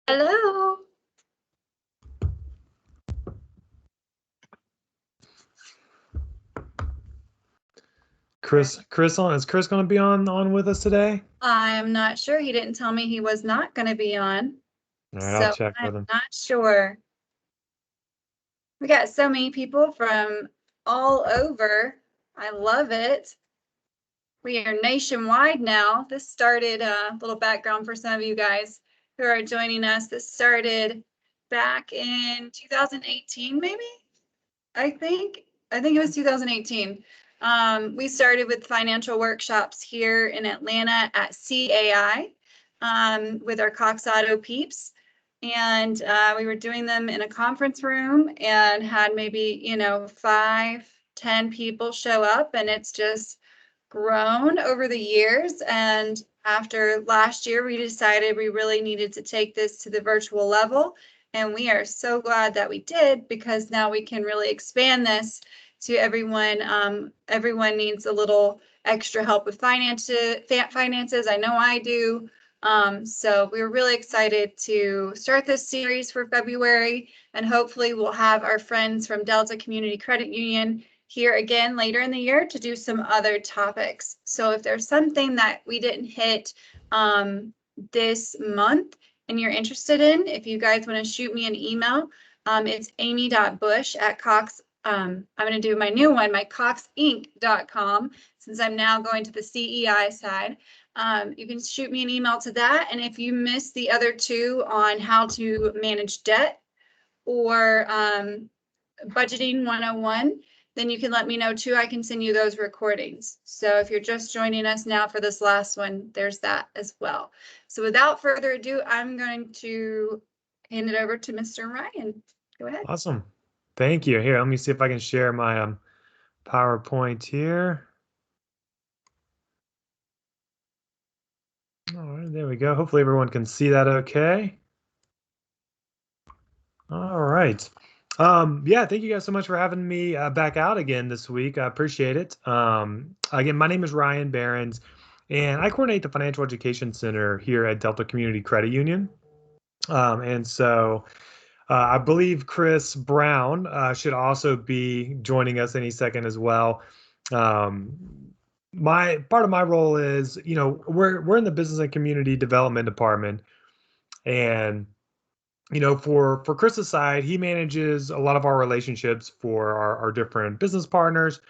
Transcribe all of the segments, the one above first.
Hello. Is Chris going to be on with us today? I'm not sure. He didn't tell me he was not going to be on, All right, I'll so check I'm with him. not sure. We got so many people from all over. I love it. We are nationwide now. This started a little background for some of you guys who are joining us. This started back in 2018, maybe? I think it was 2018. We started with financial workshops here in Atlanta at CAI with our Cox Auto peeps. And we were doing them in a conference room and had maybe, 5, 10 people show up. And it's just grown over the years. And after last year, we decided we really needed to take this to the virtual level. And we are so glad that we did, because now we can really expand this to everyone. Everyone needs a little extra help with finances. I know I do. So we're really excited to start this series for February, and hopefully we'll have our friends from Delta Community Credit Union here again later in the year to do some other topics. So if there's something that we didn't hit this month and you're interested in, if you guys want to shoot me an email, it's amy.bush@cox. I'm going to do my new one, my coxinc.com, since I'm now going to the CEI side. You can shoot me an email to that. And if you missed the other two on how to manage debt or budgeting 101, then you can let me know too. I can send you those recordings. So if you're just joining us now for this last one, there's that as well. So without further ado, I'm going to hand it over to Mr. Ryan. Go ahead. Awesome. Thank you. Here, let me see if I can share my PowerPoint here. All right, there we go. Hopefully everyone can see that okay. All right. Yeah, thank you guys so much for having me back out again this week. I appreciate it. Again, my name is Ryan Behrens, and I coordinate the Financial Education Center here at Delta Community Credit Union. And so I believe Chris Brown should also be joining us any second as well. Um, my part of my role is, we're in the business and community development department, and for Chris's side, he manages a lot of our relationships for our different business partners,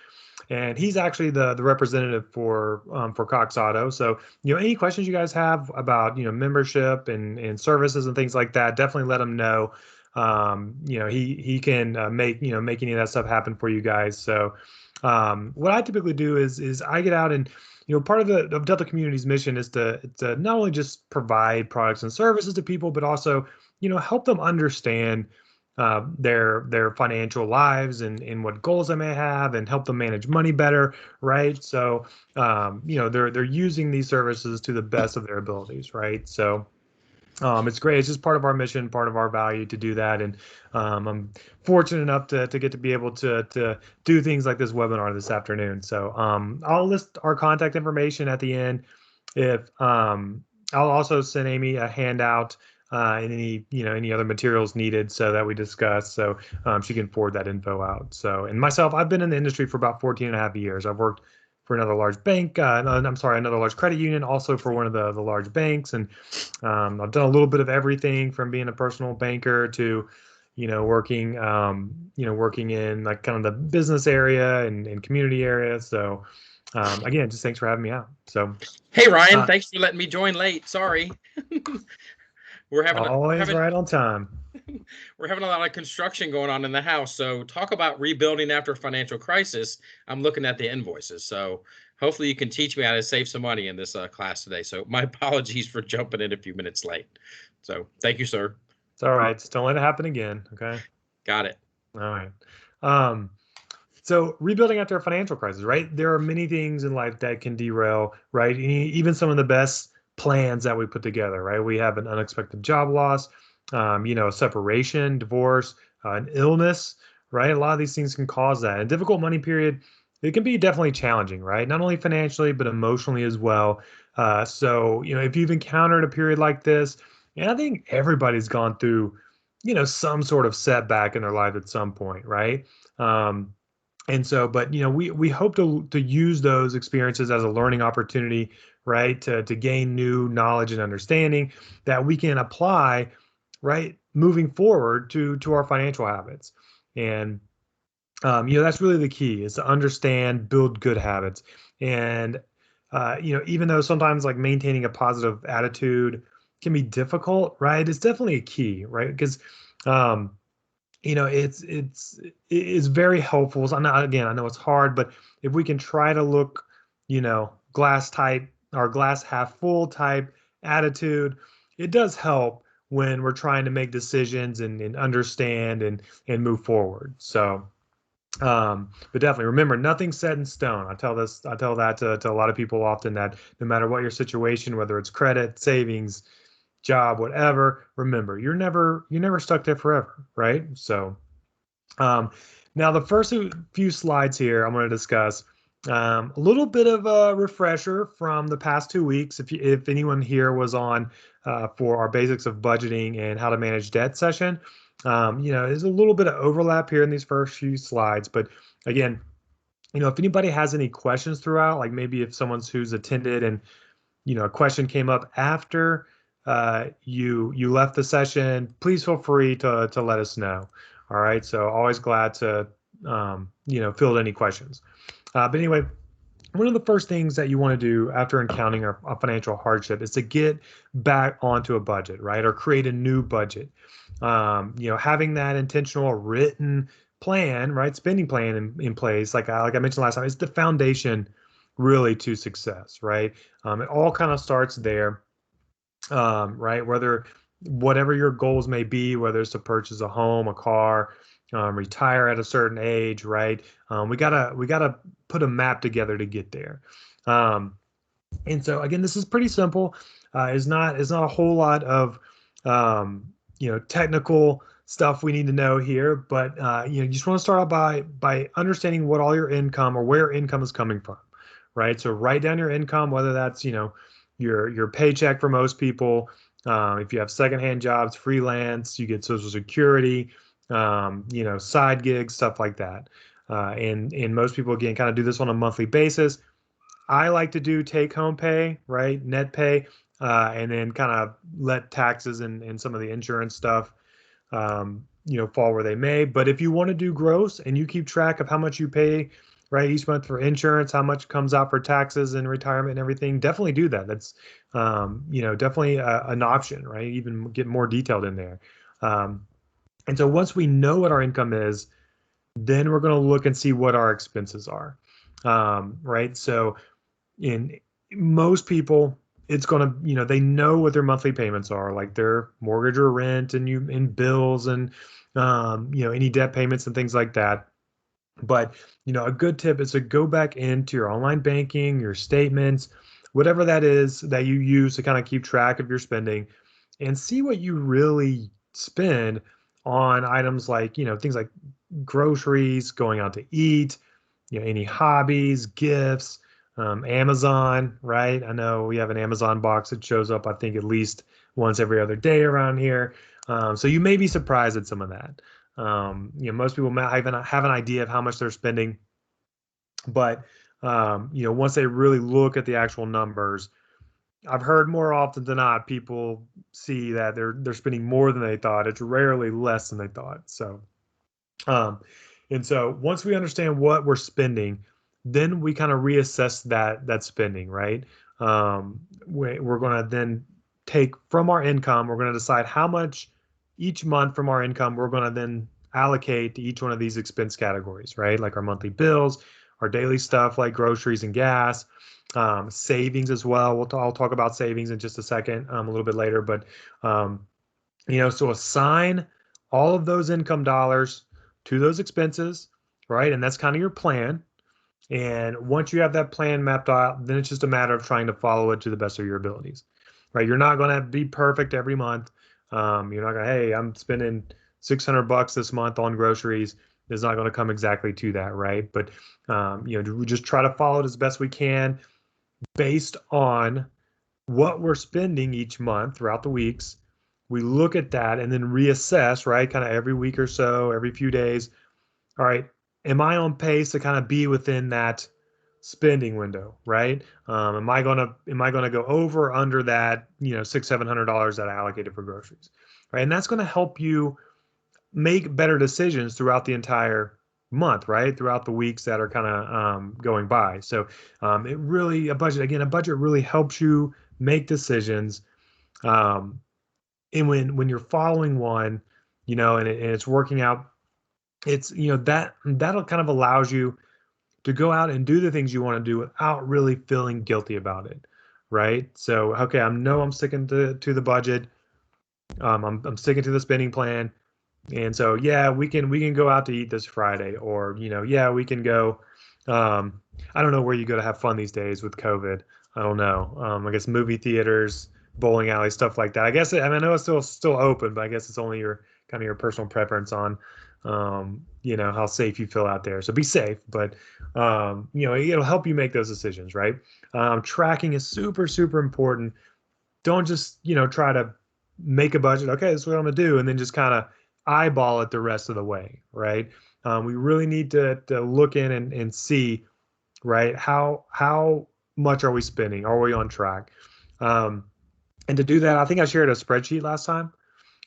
and he's actually the representative for Cox Auto. So, any questions you guys have about membership and services and things like that, definitely let him know. He can make any of that stuff happen for you guys. So, what I typically do is I get out and part of the Delta Community's mission is to not only just provide products and services to people, but also help them understand their financial lives and what goals they may have, and help them manage money better, right? So they're using these services to the best of their abilities, right? So it's great. It's just part of our mission, part of our value to do that. And I'm fortunate enough to get to be able to do things like this webinar this afternoon. So I'll list our contact information at the end. If I'll also send Amy a handout and any other materials needed so that we discuss, so she can forward that info out. So, and myself, I've been in the industry for about 14 and a half years. I've worked for another large bank, I'm sorry, another large credit union, also for one of the large banks. And I've done a little bit of everything from being a personal banker to, working in like kind of the business area and community area. So, again, just thanks for having me out. So, hey Ryan, thanks for letting me join late. Sorry. Always right on time. We're having a lot of construction going on in the house. So talk about rebuilding after financial crisis. I'm looking at the invoices. So hopefully you can teach me how to save some money in this class today. So my apologies for jumping in a few minutes late. So thank you, sir. It's all right. Just don't let it happen again. Okay. Got it. All right. So rebuilding after a financial crisis, right? There are many things in life that can derail, right? Even some of the best plans that we put together, right? We have an unexpected job loss, separation, divorce, an illness, right? A lot of these things can cause that. A difficult money period, it can be definitely challenging, right? Not only financially, but emotionally as well. So, if you've encountered a period like this, And I think everybody's gone through, some sort of setback in their life at some point, right? Um, and so, but we hope to use those experiences as a learning opportunity, right? To gain new knowledge and understanding that we can apply, right, moving forward to our financial habits. And that's really the key, is to understand, build good habits. And even though sometimes like maintaining a positive attitude can be difficult, right? It's definitely a key, right? Because um, it's very helpful. So again, I know it's hard, but if we can try to look, glass type or glass half full type attitude, it does help when we're trying to make decisions and understand and move forward. So but definitely remember, nothing's set in stone. I tell that to a lot of people often, that no matter what your situation, whether it's credit, savings, job, whatever, remember, you're never stuck there forever, right? So um, now the first few slides here I'm going to discuss a little bit of a refresher from the past 2 weeks. If anyone here was on for our basics of budgeting and how to manage debt session, there's a little bit of overlap here in these first few slides. But again, if anybody has any questions throughout, like maybe if someone's who's attended and a question came up after you left the session, please feel free to let us know. All right. So always glad to field any questions. But anyway, one of the first things that you want to do after encountering a financial hardship is to get back onto a budget, right? Or create a new budget. Having that intentional written plan, right? Spending plan in place, like I mentioned last time, is the foundation really to success, right? It all kind of starts there, right? Whatever your goals may be, whether it's to purchase a home, a car, retire at a certain age, right? We gotta put a map together to get there. Um, and so again, this is pretty simple. It's not a whole lot of technical stuff we need to know here, but you just want to start out by understanding what all your income or where your income is coming from, right? So write down your income, whether that's your paycheck for most people. If you have secondhand jobs, freelance, you get Social Security, side gigs, stuff like that. And most people again kind of do this on a monthly basis. I like to do take home pay, right? Net pay, and then kind of let taxes and some of the insurance stuff, fall where they may. But if you want to do gross and you keep track of how much you pay, right, each month for insurance, how much comes out for taxes and retirement and everything, definitely do that. That's, definitely an option, right? Even get more detailed in there. And so once we know what our income is, then we're going to look and see what our expenses are, right? So in most people, it's going to, they know what their monthly payments are, like their mortgage or rent and bills and, any debt payments and things like that. But, a good tip is to go back into your online banking, your statements, whatever that is that you use to kind of keep track of your spending, and see what you really spend on items like, things like groceries, going out to eat, any hobbies, gifts, Amazon, right? I know we have an Amazon box that shows up, I think, at least once every other day around here. So you may be surprised at some of that. Most people might even have an idea of how much they're spending, but once they really look at the actual numbers, I've heard more often than not people see that they're spending more than they thought. It's rarely less than they thought. So um, and so once we understand what we're spending, then we kind of reassess that spending, right? We're going to then take from our income, we're going to decide how much each month from our income we're going to then allocate to each one of these expense categories, right? Like our monthly bills, our daily stuff like groceries and gas, savings as well. I'll talk about savings in just a second, a little bit later, but so assign all of those income dollars to those expenses, right? And that's kind of your plan. And once you have that plan mapped out, then it's just a matter of trying to follow it to the best of your abilities, right? You're not going to be perfect every month. You're not going to, hey, I'm spending $600 this month on groceries. It's not going to come exactly to that, right? But we just try to follow it as best we can based on what we're spending each month throughout the weeks, we look at that and then reassess, right? Kind of every week or so, every few days. All right, am I on pace to kind of be within that spending window, right? Am I gonna go over or under that, $600-700 that I allocated for groceries, right? And that's gonna help you make better decisions throughout the entire month, right? Throughout the weeks that are kind of going by. So a budget really helps you make decisions. Um, and when you're following one, and it's working out, it's that'll kind of allows you to go out and do the things you want to do without really feeling guilty about it, right? So okay, I'm sticking to the budget. I'm sticking to the spending plan. And so, yeah, we can go out to eat this Friday, or yeah, we can go. Um, I don't know where you go to have fun these days with COVID. I don't know. I guess movie theaters, bowling alley, stuff like that. I know it's still open, but I guess it's only your kind of your personal preference on, how safe you feel out there. So be safe, but it'll help you make those decisions, right? Tracking is super, super important. Don't just try to make a budget. Okay, this is what I'm gonna do, and then just kind of eyeball it the rest of the way, right? We really need to look in and see, right, how much are we spending? Are we on track? Um, and to do that, I think I shared a spreadsheet last time.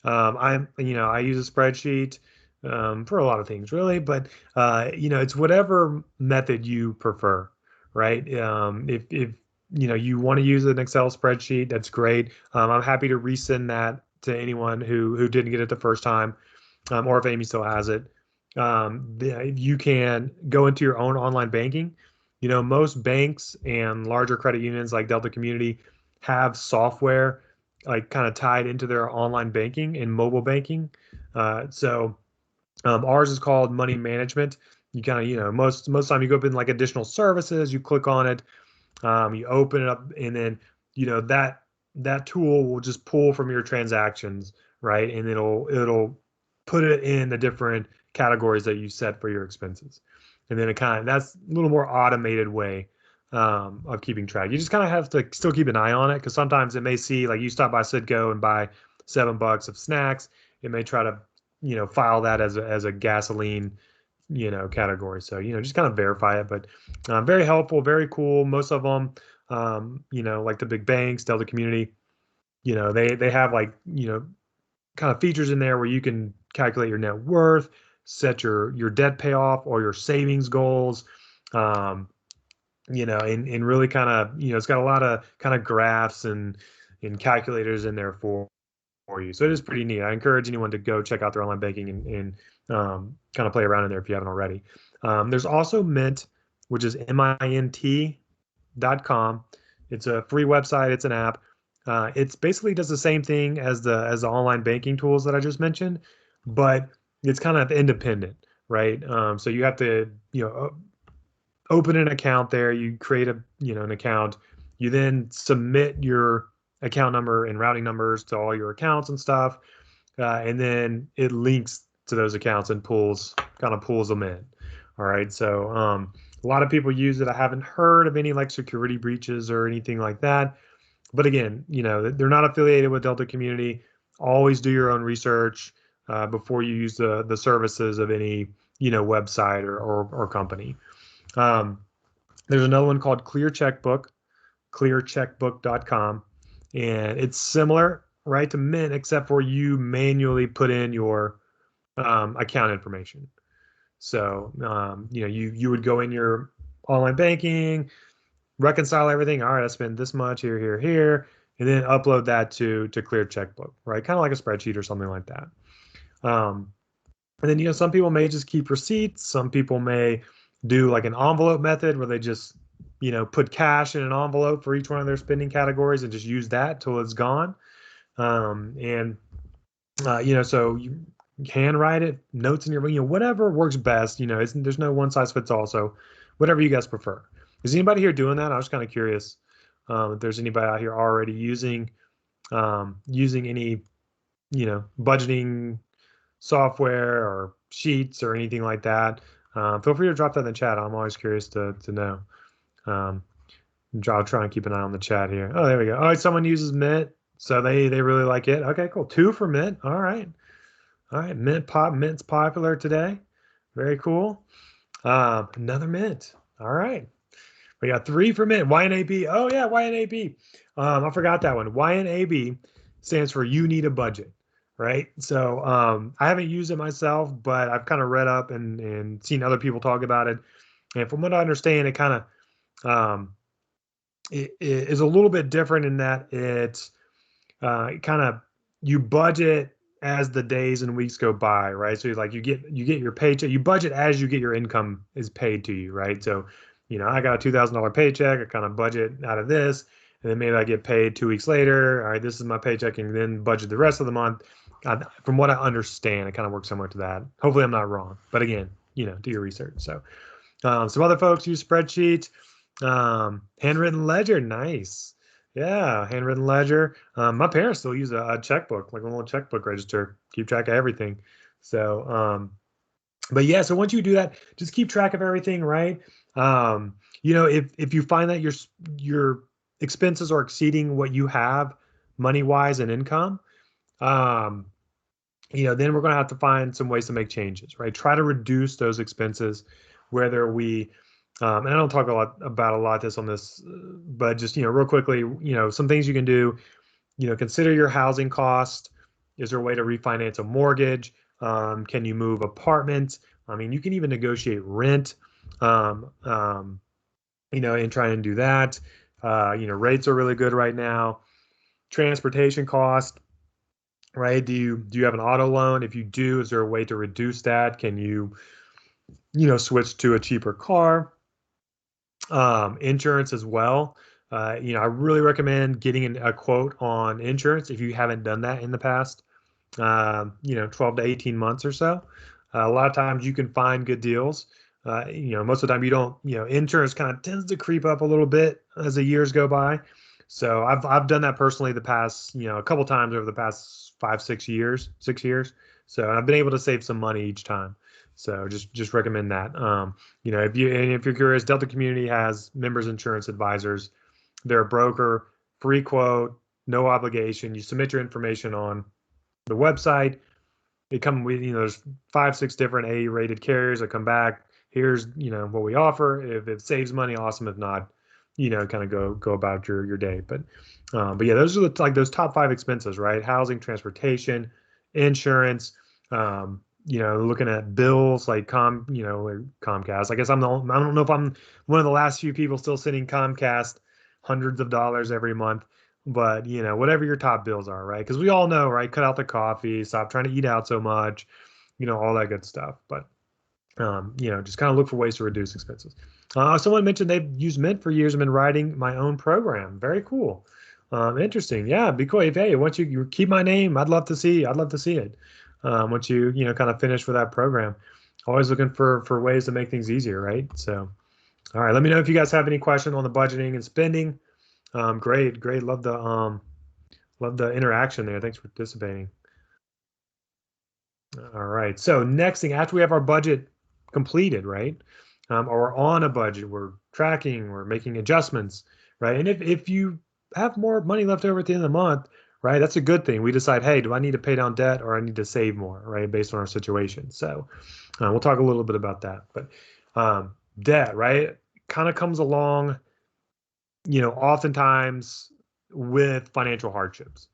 I use a spreadsheet for a lot of things, really, but it's whatever method you prefer, right? If you want to use an Excel spreadsheet, that's great. I'm happy to resend that to anyone who didn't get it the first time, or if Amy still has it. You can go into your own online banking. Most banks and larger credit unions like Delta Community have software like kind of tied into their online banking and mobile banking. So ours is called Money Management. You kind of, most time you go up in like additional services, you click on it, you open it up, and then that tool will just pull from your transactions, right? And it'll put it in the different categories that you set for your expenses. And then that's a little more automated way of keeping track. You just kind of have to still keep an eye on it, because sometimes it may see like you stop by Citgo and buy $7 of snacks. It may try to file that as a gasoline category. So just kind of verify it. But very helpful, very cool. Most of them, like the big banks, Delta Community, they have like kind of features in there where you can calculate your net worth, set your debt payoff or your savings goals. And really kind of, it's got a lot of kind of graphs and calculators in there for you. So it is pretty neat. I encourage anyone to go check out their online banking and kind of play around in there if you haven't already. There's also Mint, which is mint.com. It's a free website. It's an app. It's basically does the same thing as the online banking tools that I just mentioned, but it's kind of independent, right? So you have to open an account there. You create an account. You then submit your account number and routing numbers to all your accounts and stuff, and then it links to those accounts and kind of pulls them in. All right, so a lot of people use it. I haven't heard of any like security breaches or anything like that. But again, they're not affiliated with Delta Community. Always do your own research before you use the services of any website or company. There's another one called Clear Checkbook, clearcheckbook.com, and it's similar, right, to Mint, except for you manually put in your account information. So you would go in your online banking, reconcile everything. All right, I spent this much here, and then upload that to Clear Checkbook, right? Kind of like a spreadsheet or something like that. And then some people may just keep receipts. Some people may do like an envelope method where they just put cash in an envelope for each one of their spending categories and just use that till it's gone. So you can write it, notes in your, whatever works best. There's no one size fits all. So whatever you guys prefer. Is anybody here doing that? I was kind of curious if there's anybody out here already using any budgeting software or sheets or anything like that. Feel free to drop that in the chat. I'm always curious to know. I'll try and keep an eye on the chat here. Oh, there we go. Oh, someone uses Mint. So they really like it. Okay, cool. 2 for Mint. All right. All right. Mint's popular today. Very cool. Another Mint. All right. We got 3 for Mint. YNAB. Oh yeah, YNAB. I forgot that one. YNAB stands for You Need a Budget, right? So I haven't used it myself, but I've kind of read up and seen other people talk about it. And from what I understand, it kind of it is a little bit different in that it's kind of you budget as the days and weeks go by, right? So like you get your paycheck, you budget as you get your income is paid to you, right? So, I got a $2,000 paycheck, I kind of budget out of this, and then maybe I get paid 2 weeks later. All right, this is my paycheck, and then budget the rest of the month. From what I understand, it kind of works similar to that. Hopefully, I'm not wrong, but again, do your research. So, some other folks use spreadsheets, handwritten ledger, nice. Yeah, handwritten ledger. My parents still use a checkbook, like a little checkbook register, keep track of everything. So, but yeah, so once you do that, just keep track of everything, right? If you find that your expenses are exceeding what you have money wise and income, um, then we're going to have to find some ways to make changes, right? Try to reduce those expenses, whether we and I don't talk a lot of this on this, but just real quickly, some things you can do. Consider your housing cost. Is there a way to refinance a mortgage? Can you move apartments? I mean, you can even negotiate rent. Um, um, and try and do that. Rates are really good right now. Transportation cost, right? Do you have an auto loan? If you do, is there a way to reduce that? Can you, switch to a cheaper car? Insurance as well. I really recommend getting a quote on insurance if you haven't done that in the past, 12 to 18 months or so. A lot of times you can find good deals. Most of the time you don't, insurance kind of tends to creep up a little bit as the years go by. So I've done that personally the past, a couple times over the past 5, 6 years, 6 years. So I've been able to save some money each time. So just recommend that. If you're curious, Delta Community has members insurance advisors. They're a broker, free quote, no obligation. You submit your information on the website. They come with, there's 5, 6 different A-rated carriers that come back. Here's, what we offer. If it saves money, awesome. If not, kind of go about your day. But yeah, those are those top 5 expenses, right? Housing, transportation, insurance, looking at bills like Comcast. I guess I don't know if I'm one of the last few people still sending Comcast hundreds of dollars every month, but whatever your top bills are, right? Because we all know, right? Cut out the coffee, stop trying to eat out so much, all that good stuff. But just kind of look for ways to reduce expenses. Someone mentioned they've used Mint for years. I've been writing my own program. Very cool. Interesting. Yeah, be cool. If hey, once you keep my name, I'd love to see it. Once you kind of finish with that program. Always looking for ways to make things easier, right? So, all right. Let me know if you guys have any questions on the budgeting and spending. Great. Love the interaction there. Thanks for participating. All right. So next thing, after we have our budget completed, right? Or on a budget, we're tracking, we're making adjustments, right? And if you have more money left over at the end of the month, right, that's a good thing. We decide, hey, do I need to pay down debt or I need to save more, right, based on our situation. So we'll talk a little bit about that. But debt, right, kind of comes along, oftentimes with financial hardships.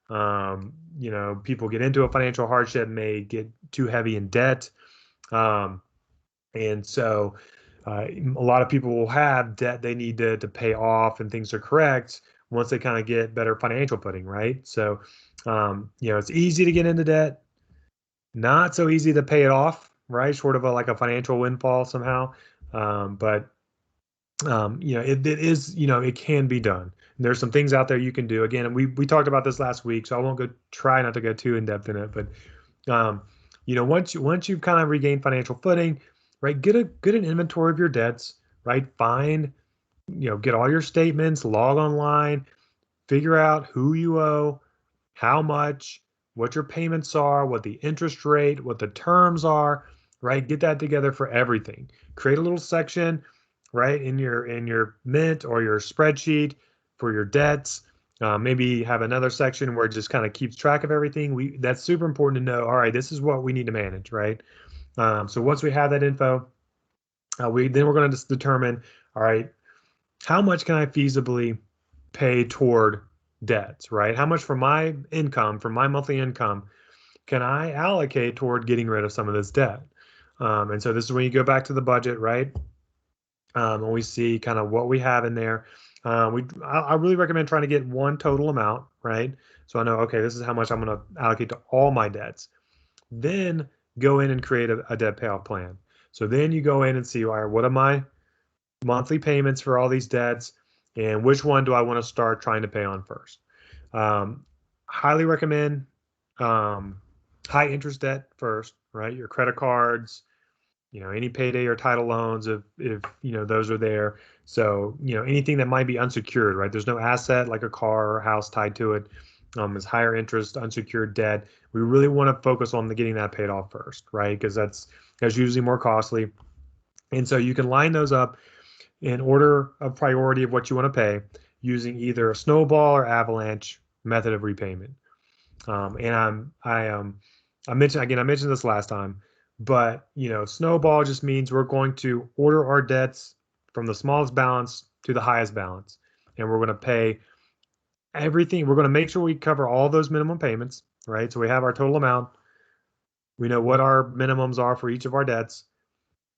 People get into a financial hardship, may get too heavy in debt. And so a lot of people will have debt they need to pay off and things are correct once they kind of get better financial footing, right? So, it's easy to get into debt, not so easy to pay it off, right? Sort of like a financial windfall somehow. But it is, it can be done. And there's some things out there you can do. Again, we talked about this last week, so I won't try not to go too in depth in it. But once you've kind of regained financial footing, right, get an inventory of your debts, right? Get all your statements, log online, figure out who you owe, how much, what your payments are, what the interest rate, what the terms are, right? Get that together for everything. Create a little section, right, in your Mint or your spreadsheet for your debts. Maybe have another section where it just kind of keeps track of everything. That's super important to know. All right, this is what we need to manage, right? So once we have that info, we're going to determine, all right, how much can I feasibly pay toward debts, right? How much from my income, from my monthly income, can I allocate toward getting rid of some of this debt? And so this is when you go back to the budget, right? And we see kind of what we have in there. I really recommend trying to get one total amount, right? So I know, okay, this is how much I'm going to allocate to all my debts. Then go in and create a debt payoff plan. So then you go in and see, all right, what are my monthly payments for all these debts, and which one do I want to start trying to pay on first? Highly recommend high interest debt first, right? Your credit cards, any payday or title loans, if those are there. So anything that might be unsecured, right? There's no asset like a car or house tied to it. It's higher interest unsecured debt. We really want to focus on getting that paid off first, right? Because that's usually more costly. And so you can line those up in order of priority of what you want to pay using either a snowball or avalanche method of repayment. And I mentioned this last time, but snowball just means we're going to order our debts from the smallest balance to the highest balance, and we're going to pay everything. We're going to make sure we cover all those minimum payments, right? So we have our total amount. We know what our minimums are for each of our debts,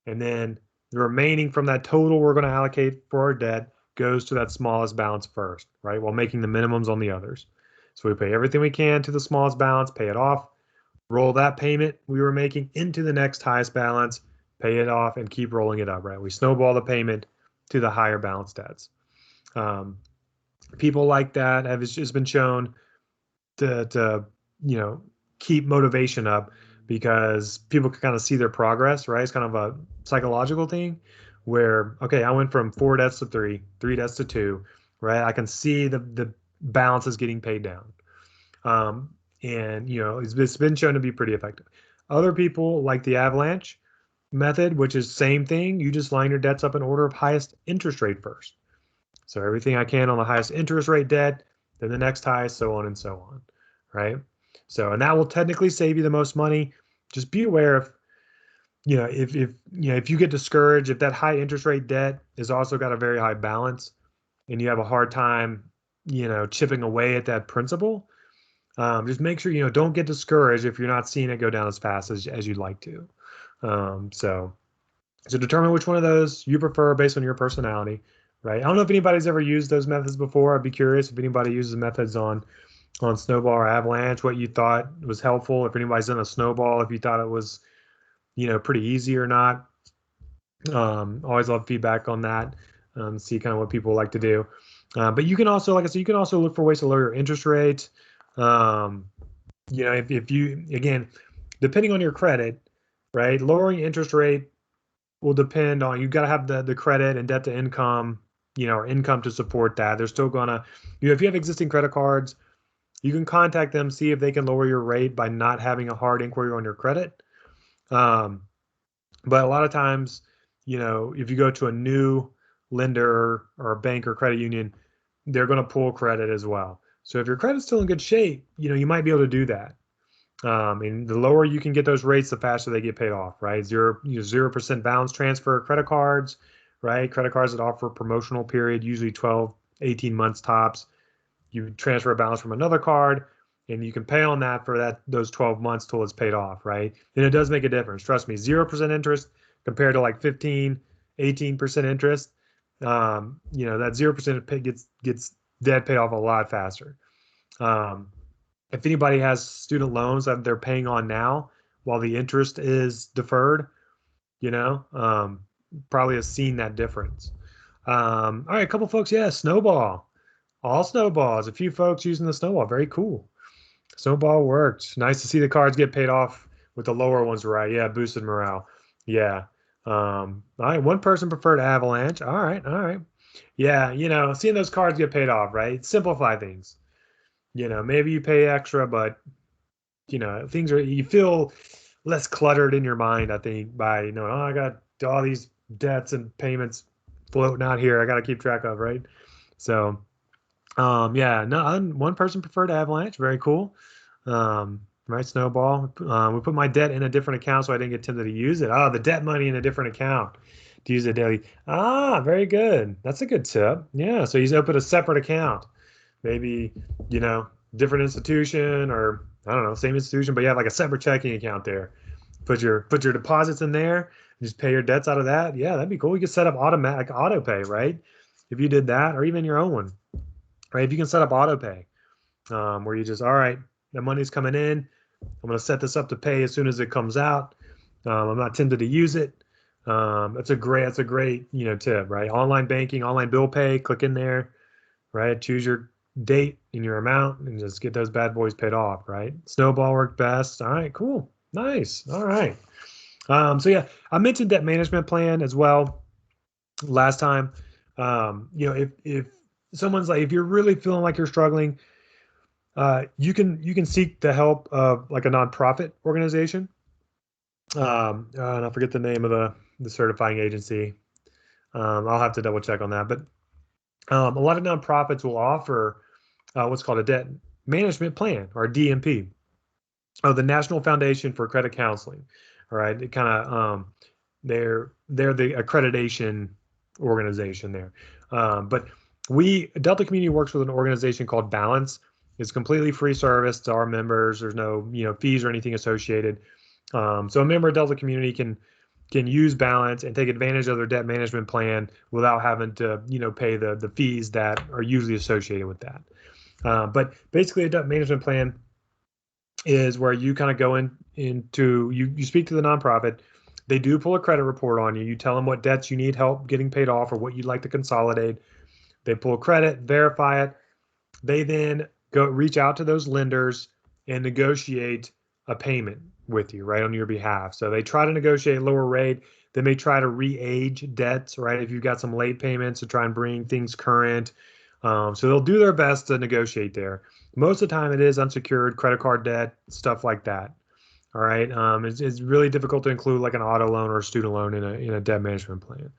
and then the remaining from that total we're going to allocate for our debt goes to that smallest balance first, right? While making the minimums on the others. So we pay everything we can to the smallest balance, pay it off, roll that payment we were making into the next highest balance, pay it off, and keep rolling it up, right? We snowball the payment to the higher balance debts. People like that have just been shown to keep motivation up because people can kind of see their progress, right? It's kind of a psychological thing where, okay, I went from 4 debts to 3, 3 debts to 2, right? I can see the balance is getting paid down. And it's been shown to be pretty effective. Other people like the avalanche method, which is same thing. You just line your debts up in order of highest interest rate first. So everything I can on the highest interest rate debt, then the next highest, so on and so on, right? So, and that will technically save you the most money. Just be aware of, if you get discouraged, if that high interest rate debt has also got a very high balance and you have a hard time, chipping away at that principal, just make sure, don't get discouraged if you're not seeing it go down as fast as you'd like to. So determine which one of those you prefer based on your personality, right? I don't know if anybody's ever used those methods before. I'd be curious if anybody uses methods on snowball or avalanche, what you thought was helpful. If anybody's done a snowball, if you thought it was, pretty easy or not. Always love feedback on that. See kind of what people like to do. But you can also, like I said, you can also look for ways to lower your interest rate. If you, again, depending on your credit, right, lowering interest rate will depend on, you've got to have the credit and debt to income, or income to support that. They're still gonna, if you have existing credit cards, you can contact them, see if they can lower your rate by not having a hard inquiry on your credit. But a lot of times, if you go to a new lender or a bank or credit union, they're going to pull credit as well. So if your credit's still in good shape, you might be able to do that. And the lower you can get those rates, the faster they get paid off, right? 0% balance transfer credit cards, right? Credit cards that offer promotional period, usually 12, 18 months tops. You transfer a balance from another card and you can pay on that for those 12 months till it's paid off, right? And it does make a difference. Trust me, 0% interest compared to like 15, 18% interest. That 0% gets debt paid off a lot faster. If anybody has student loans that they're paying on now while the interest is deferred, probably has seen that difference. All right, a couple folks, yeah, snowball. All snowballs. A few folks using the snowball. Very cool. Snowball worked. Nice to see the cards get paid off with the lower ones, right? Yeah, boosted morale. Yeah. All right, one person preferred avalanche. All right, all right. Yeah, seeing those cards get paid off, right? Simplify things. Maybe you pay extra, but you feel less cluttered in your mind, I think, by oh, I got all these debts and payments floating out here I got to keep track of, right? So Yeah, no, one person preferred Avalanche. Very cool. Right, Snowball. We put my debt in a different account so I didn't get tempted to use it. Oh, the debt money in a different account to use it daily. Ah, very good. That's a good tip. Yeah, so you open a separate account. Maybe, different institution, or I don't know, same institution, but you have like a separate checking account there. Put your deposits in there and just pay your debts out of that. Yeah, that'd be cool. You could set up automatic auto pay, right? If you did that, or even your own one, right? If you can set up auto pay, where you just, all right, the money's coming in. I'm going to set this up to pay as soon as it comes out. I'm not tempted to use it. That's a great, tip, right? Online banking, online bill pay, click in there, right? Choose your date and your amount and just get those bad boys paid off, right? Snowball worked best. All right, cool. Nice. All right. So yeah, I mentioned debt management plan as well last time. If someone's like, if you're really feeling like you're struggling, you can seek the help of like a nonprofit organization. And I forget the name of the certifying agency. I'll have to double check on that. But a lot of nonprofits will offer what's called a debt management plan, or DMP. Oh, the National Foundation for Credit Counseling. All right, it kind of they're the accreditation organization there. But Delta Community works with an organization called Balance. It's completely free service to our members. There's no fees or anything associated. So a member of Delta Community can use Balance and take advantage of their debt management plan without having to pay the fees that are usually associated with that. But basically, a debt management plan is where you kind of go into you speak to the nonprofit. They do pull a credit report on you. You tell them what debts you need help getting paid off or what you'd like to consolidate. They pull credit, verify it. They then go reach out to those lenders and negotiate a payment with you, right, on your behalf. So they try to negotiate a lower rate. They may try to re-age debts, right, if you've got some late payments, to try and bring things current. So they'll do their best to negotiate there. Most of the time, it is unsecured credit card debt, stuff like that. All right. It's really difficult to include like an auto loan or a student loan in a debt management plan.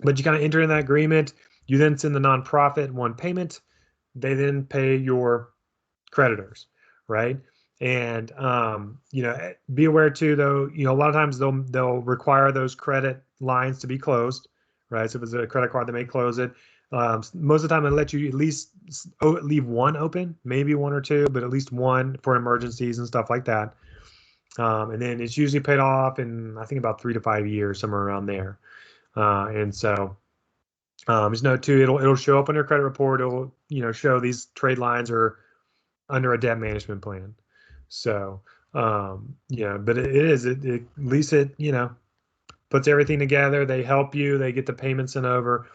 But you kind of enter in that agreement. You then send the nonprofit one payment. They then pay your creditors, right? And be aware too, though. A lot of times they'll require those credit lines to be closed, right? So if it's a credit card, they may close it. Most of the time, they let you at least leave one open, maybe one or two, but at least one for emergencies and stuff like that. And then it's usually paid off in, I think, about 3 to 5 years, somewhere around there. And so just note too, it'll show up on your credit report. It'll show these trade lines are under a debt management plan. So but it at least it puts everything together. They help you. They get the payments sent over,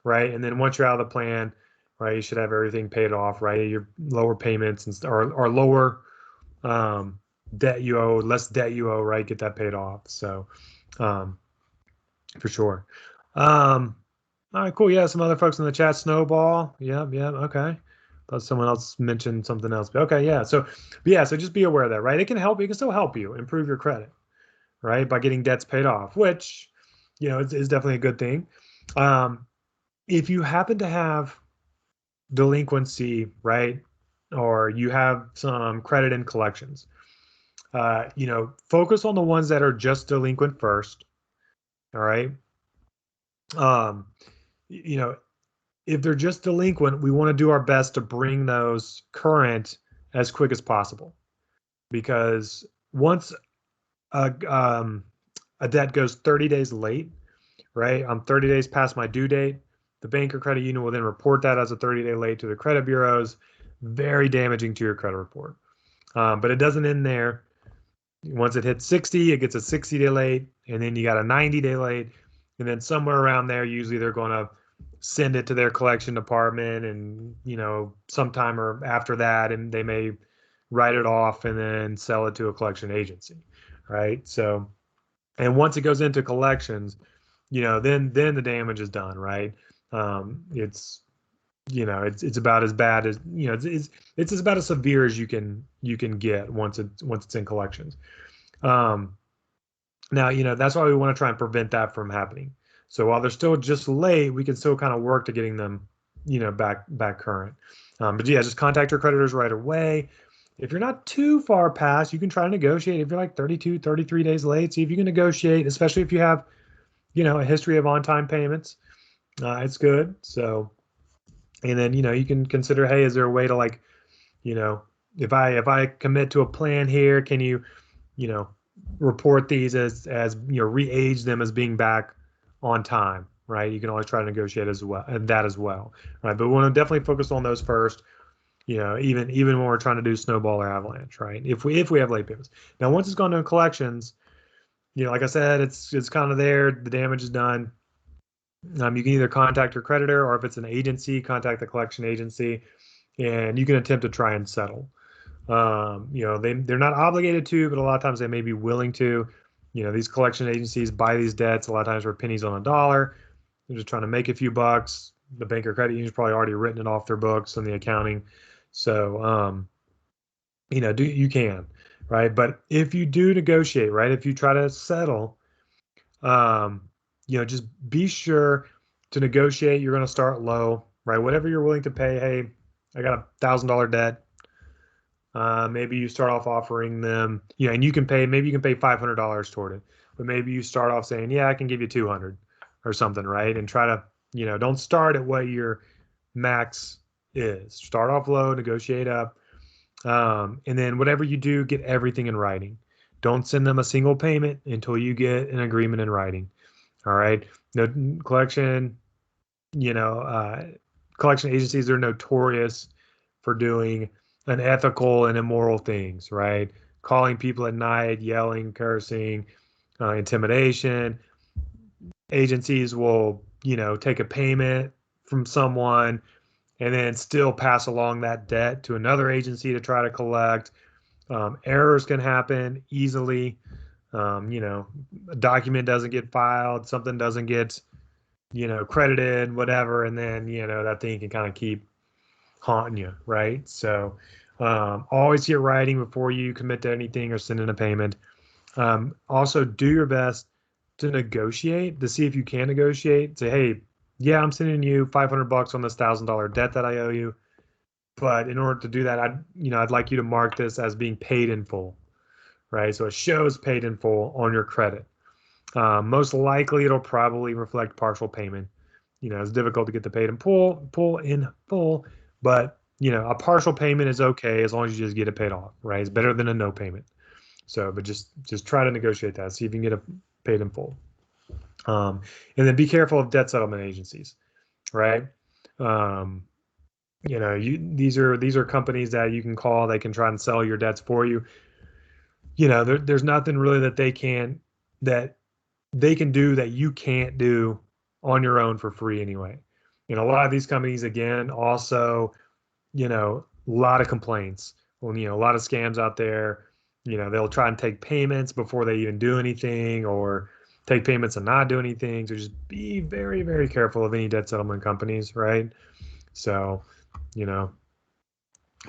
right? And then once you're out of the plan, right, you should have everything paid off, right? Your lower payments or lower debt you owe, less debt you owe, right? Get that paid off. So for sure. All right, cool. Yeah, some other folks in the chat. Snowball. Yeah, okay. Thought someone else mentioned something else. But okay, yeah. So just be aware of that, right? It can help. It can still help you improve your credit, right, by getting debts paid off, which is definitely a good thing. If you happen to have delinquency, right, or you have some credit in collections, focus on the ones that are just delinquent first. All right. If they're just delinquent, we want to do our best to bring those current as quick as possible, because once a debt goes 30 days late, right, I'm 30 days past my due date, the bank or credit union will then report that as a 30-day late to the credit bureaus. Very damaging to your credit report. But it doesn't end there. Once it hits 60, it gets a 60-day late, and then you got a 90-day late, and then somewhere around there, usually they're going to send it to their collection department, and sometime or after that, and they may write it off and then sell it to a collection agency, right? So, and once it goes into collections, then the damage is done, right? It's about as bad as it's about as severe as you can get once it's in collections. Now that's why we want to try and prevent that from happening. So while they're still just late, we can still kind of work to getting them back current. But yeah, just contact your creditors right away. If you're not too far past, you can try to negotiate. If you're like 32, 33 days late, see if you can negotiate, especially if you have, a history of on-time payments. It's good. So, and then, you can consider, hey, is there a way to like, if I commit to a plan here, can you, report these as re-age them as being back on time, right? You can always try to negotiate as well, and that as well, right? But we want to definitely focus on those first. Even when we're trying to do snowball or avalanche, right? If we have late payments. Now, once it's gone to collections, like I said, it's kind of there. The damage is done. You can either contact your creditor, or if it's an agency, contact the collection agency, and you can attempt to try and settle. They're not obligated to, but a lot of times they may be willing to. These collection agencies buy these debts a lot of times for pennies on a dollar. They're just trying to make a few bucks. The bank or credit union's probably already written it off their books and the accounting. So, you can, right? But if you do negotiate, right, if you try to settle, just be sure to negotiate. You're going to start low, right? Whatever you're willing to pay. Hey, I got $1,000 debt. Maybe you start off offering them, and maybe you can pay $500 toward it, but maybe you start off saying, yeah, I can give you 200 or something, right? And try to, don't start at what your max is. Start off low, negotiate up. And then whatever you do, get everything in writing. Don't send them a single payment until you get an agreement in writing. All right. No collection, collection agencies are notorious for doing unethical and immoral things, right? Calling people at night, yelling, cursing, intimidation. Agencies will, take a payment from someone and then still pass along that debt to another agency to try to collect. Errors can happen easily. A document doesn't get filed, something doesn't get, credited, whatever, and then, that thing can kind of keep haunting you, right? So always get writing before you commit to anything or send in a payment. Also, do your best to negotiate, to see if you can negotiate. Say, hey, yeah, I'm sending you $500 on this $1,000 debt that I owe you, but in order to do that, I'd like you to mark this as being paid in full, right? So it shows paid in full on your credit. Most likely, it'll probably reflect partial payment. It's difficult to get the paid in full, but a partial payment is okay as long as you just get it paid off, right? It's better than a no payment. So, but just try to negotiate that. See if you can get it paid in full. And then be careful of debt settlement agencies, right? These are companies that you can call. They can try and sell your debts for you. There's nothing really that they can do that you can't do on your own for free anyway. A lot of these companies, again, also, a lot of complaints. Well, a lot of scams out there. They'll try and take payments before they even do anything, or take payments and not do anything. So just be very, very careful of any debt settlement companies, right? So,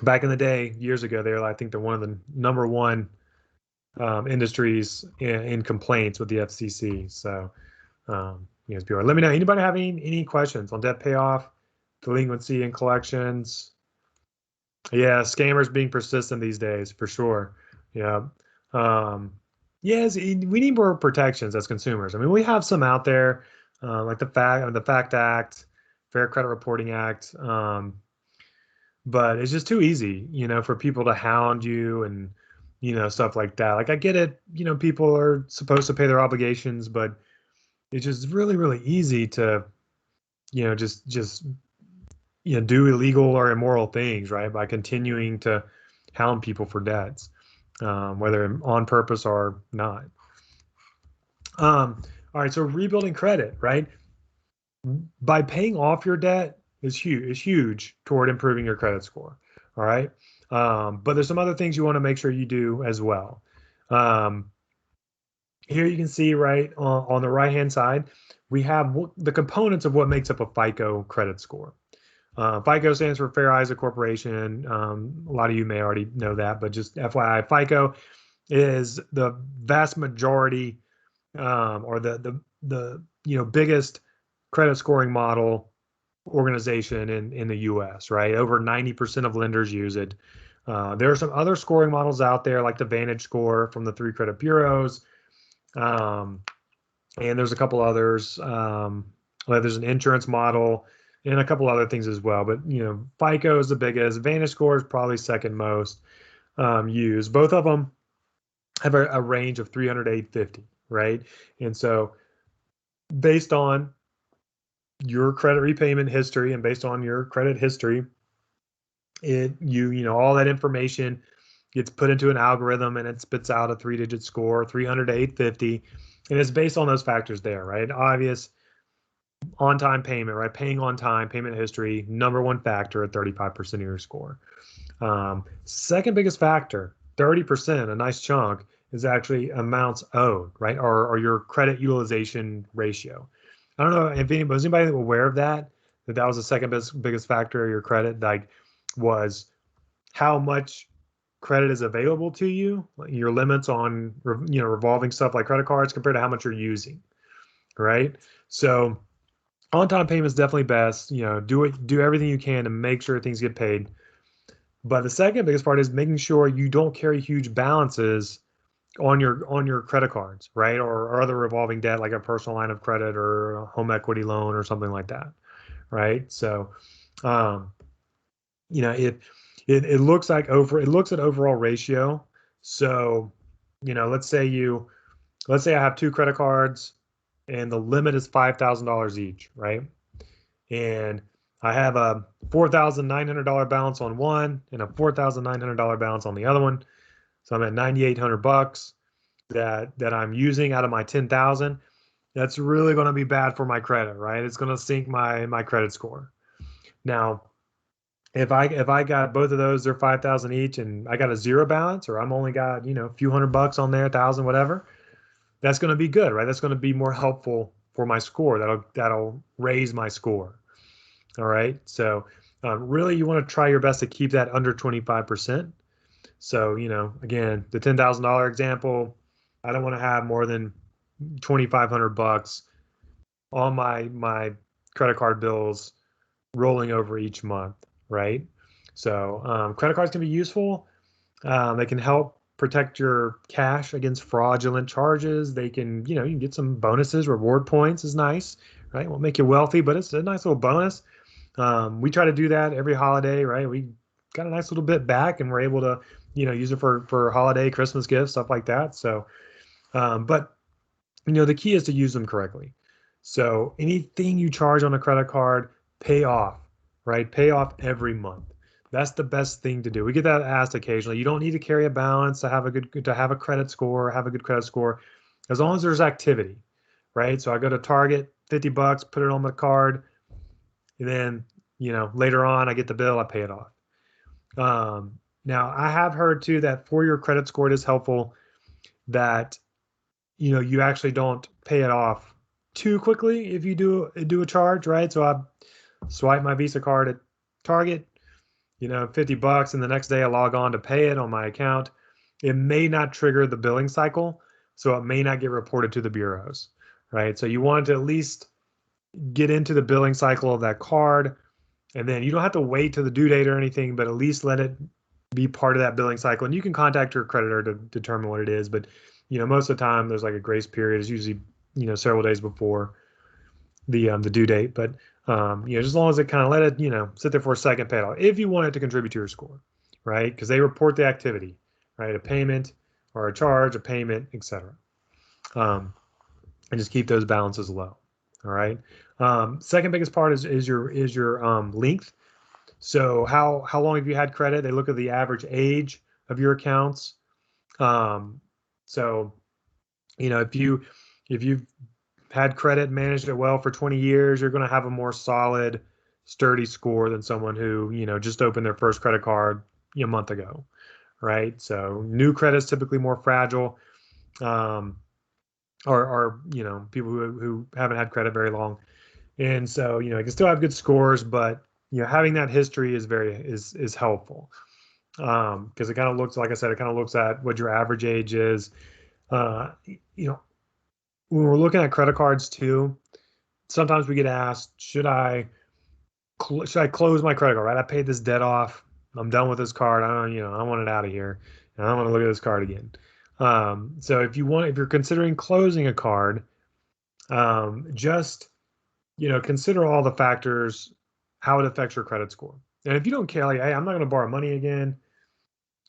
back in the day, years ago, they were, I think, they're one of the number one industries in complaints with the FCC. So, let me know. Anybody have any questions on debt payoff, delinquency, and collections? Yeah, scammers being persistent these days, for sure. Yeah. Yes, we need more protections as consumers. I mean, we have some out there, like the FACT Act, Fair Credit Reporting Act, but it's just too easy, for people to hound you and, stuff like that. Like, I get it, people are supposed to pay their obligations, but it's just really, really easy to, just do illegal or immoral things, right? By continuing to hound people for debts, whether on purpose or not. All right, so rebuilding credit, right? By paying off your debt is huge toward improving your credit score. All right, but there's some other things you want to make sure you do as well. Here you can see right on the right-hand side, we have the components of what makes up a FICO credit score. FICO stands for Fair Isaac Corporation. A lot of you may already know that, but just FYI, FICO is the vast majority, or the biggest credit scoring model organization in the US, right? Over 90% of lenders use it. There are some other scoring models out there, like the Vantage score from the 3 credit bureaus. And there's a couple others. Like there's an insurance model and a couple other things as well. But, FICO is the biggest. Vantage score is probably second most used. Both of them have a range of 300 to 850, right? And so based on your credit repayment history and based on your credit history, all that information gets put into an algorithm and it spits out a 3-digit score, 300 to 850, and it's based on those factors there, right? Obvious on-time payment, right? Paying on time, payment history, number one factor at 35% of your score. Second biggest factor, 30%, a nice chunk, is actually amounts owed, right? Or your credit utilization ratio. I don't know if was anybody aware of that was the second biggest factor of your credit, like was how much credit is available to you, your limits on revolving stuff like credit cards compared to how much you're using, right? So on-time payment is definitely best. Do everything you can to make sure things get paid. But the second biggest part is making sure you don't carry huge balances on your credit cards, right? Or other revolving debt like a personal line of credit or a home equity loan or something like that, right? So, it looks at overall ratio. So, let's say I have 2 credit cards and the limit is $5,000 each, right? And I have a $4,900 balance on one and a $4,900 balance on the other one. So I'm at $9,800 that I'm using out of my 10,000. That's really going to be bad for my credit, right? It's going to sink my credit score. Now, if I got both of those, they're 5,000 each, and I got a zero balance, or I'm only got a few $100 on there, 1,000, whatever. That's going to be good, right? That's going to be more helpful for my score. That'll raise my score. All right. So really, you want to try your best to keep that under 25%. So again, the $10,000 example, I don't want to have more than $2,500 on my credit card bills rolling over each month, right? So credit cards can be useful. They can help protect your cash against fraudulent charges. They can, you can get some bonuses. Reward points is nice, right? Won't make you wealthy, but it's a nice little bonus. We try to do that every holiday, right? We got a nice little bit back and we're able to, use it for holiday, Christmas gifts, stuff like that. So, but the key is to use them correctly. So anything you charge on a credit card, pay off, right? Pay off every month. That's the best thing to do. We get that asked occasionally. You don't need to carry a balance to have a credit score, as long as there's activity, right? So I go to Target, $50, put it on the card, and then, later on I get the bill, I pay it off. Now I have heard too that for your credit score, it is helpful that, you actually don't pay it off too quickly if you do a charge, right? So I swipe my Visa card at Target, $50, and the next day I log on to pay it on my account. It may not trigger the billing cycle, so it may not get reported to the bureaus, right? So you want to at least get into the billing cycle of that card, and then you don't have to wait to the due date or anything, but at least let it be part of that billing cycle. And you can contact your creditor to determine what it is, but most of the time there's like a grace period. It's usually several days before the due date, but just as long as it kind of let it sit there for a second, pay it off if you want it to contribute to your score, right? Because they report the activity, right? A payment or a charge, a payment, etc. And just keep those balances low. All right. Second biggest part is your length. So how long have you had credit? They look at the average age of your accounts. So if you've had credit, managed it well for 20 years, you're going to have a more solid, sturdy score than someone who just opened their first credit card a month ago, right? So new credit is typically more fragile, or people who haven't had credit very long, and so you can still have good scores, but having that history is helpful, because it kind of looks, like I said, it kind of looks at what your average age is. When we're looking at credit cards too, sometimes we get asked, should I should I close my credit card, right? I paid this debt off. I'm done with this card. I don't, I want it out of here. And I don't want to look at this card again. So if you're considering closing a card, just, consider all the factors, how it affects your credit score. And if you don't care, like, hey, I'm not going to borrow money again,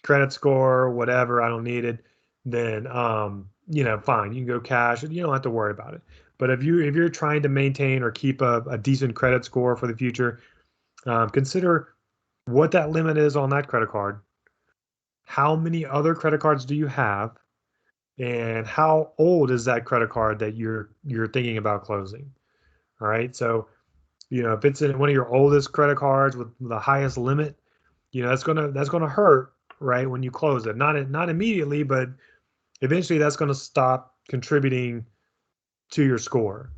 credit score, whatever, I don't need it, then, fine, you can go cash. You don't have to worry about it. But if you're trying to maintain or keep a decent credit score for the future, consider what that limit is on that credit card. How many other credit cards do you have? And how old is that credit card that you're thinking about closing? All right. So, if it's in one of your oldest credit cards with the highest limit, that's gonna hurt, right, when you close it. Not immediately, but eventually that's gonna stop contributing to your score.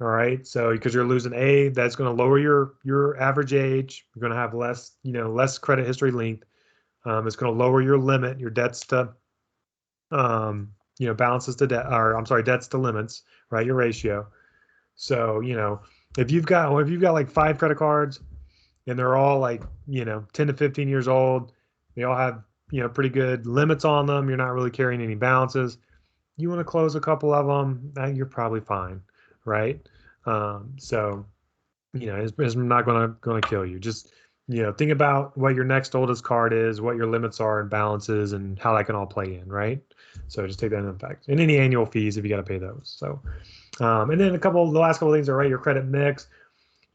All right. So because you're losing that's going to lower your average age. You're going to have less credit history length. It's going to lower your limit, your debts to, balances to debt, or I'm sorry, debts to limits, right? Your ratio. So, if you've got like 5 credit cards and they're all like, 10 to 15 years old, they all have, pretty good limits on them. You're not really carrying any balances. You want to close a couple of them, you're probably fine, right? So, it's not gonna kill you. Just, think about what your next oldest card is, what your limits are and balances, and how that can all play in, right? So just take that into effect. And any annual fees if you got to pay those. So, and then the last couple of things are, right, your credit mix.